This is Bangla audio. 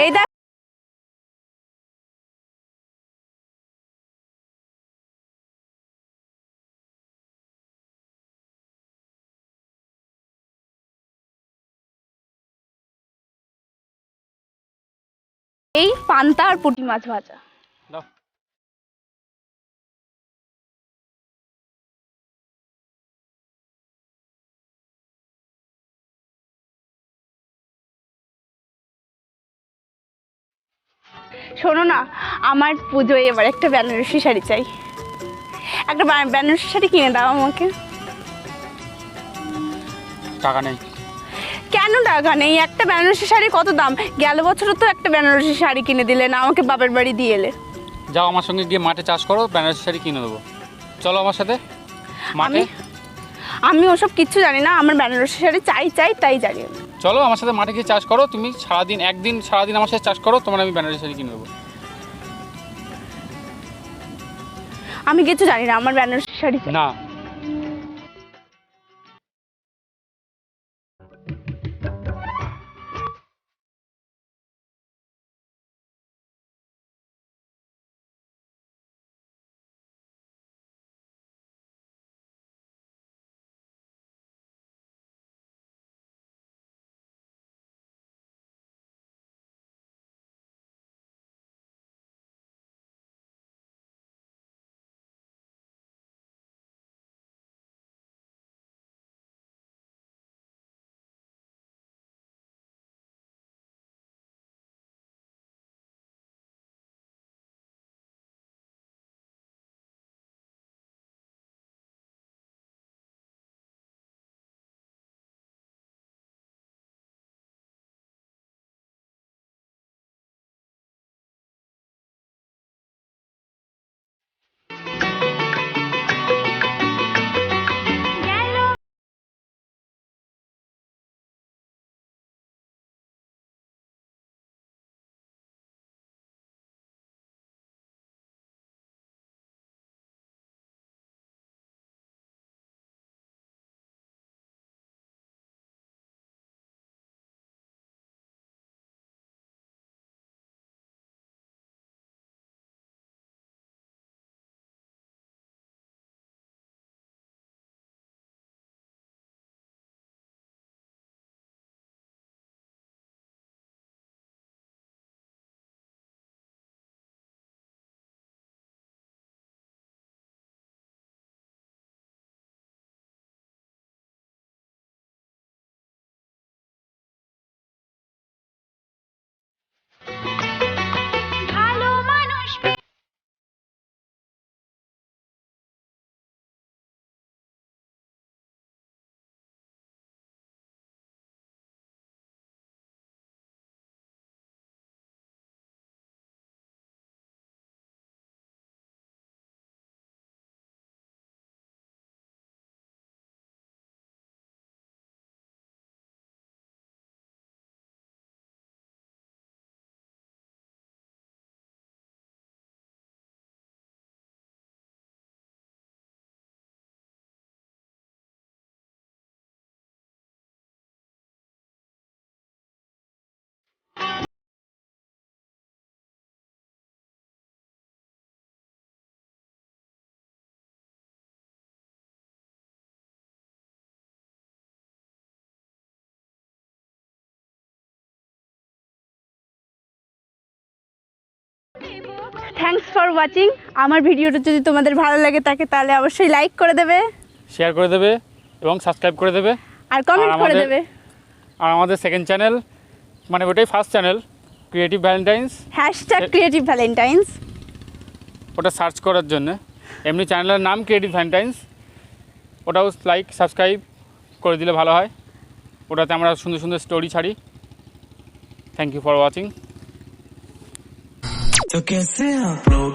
এই দেখ এই পান্তা আর পুঁটি মাছ ভাজা। শোনো না, আমার পুজোয় এবার একটা বেনারসি শাড়ি চাই, একটা বেনারসি শাড়ি কিনে দাও আমাকে। টাকা নেই। কেন টাকা নেই? একটা বেনারসি শাড়ি কত দাম? গেল বছরও তো একটা বেনারসি শাড়ি কিনে দিলে না, আমাকে বাপের বাড়ি দিয়ে এলে। যাও আমার সঙ্গে গিয়ে মাঠে চাষ করো, বেনারসি শাড়ি কিনে দেবো। চলো আমার সাথে মাঠে। আমি ওসব কিচ্ছু জানি না, আমার বেনারসি শাড়ি চাই তাই জানি। চলো আমার সাথে মাঠে গিয়ে চাষ করো, তুমি সারাদিন সারাদিন আমার সাথে চাষ করো, তোমার আমি বেনারসি শাড়ি কিনে দেবো। আমি কিছু জানি না, আমার বেনারসি শাড়ি চাই। না থ্যাঙ্কস ফর ওয়াচিং। আমার ভিডিওটা যদি তোমাদের ভালো লাগে থাকে তাহলে অবশ্যই লাইক করে দেবে, শেয়ার করে দেবে এবং সাবস্ক্রাইব করে দেবে আর কমেন্ট করে দেবে। আর আমাদের সেকেন্ড চ্যানেল, মানে ওটাই first channel, creative Valentine's, #creative Valentine's, ওটা সার্চ করার জন্য। এমনি চ্যানেলের নাম ক্রিয়েটিভ ভ্যালেন্টাইন্স, ওটাও লাইক সাবস্ক্রাইব করে দিলে ভালো হয়। ওটাতে আমরা সুন্দর সুন্দর স্টোরি ছাড়ি। Thank you for watching. तो कैसे आप लोग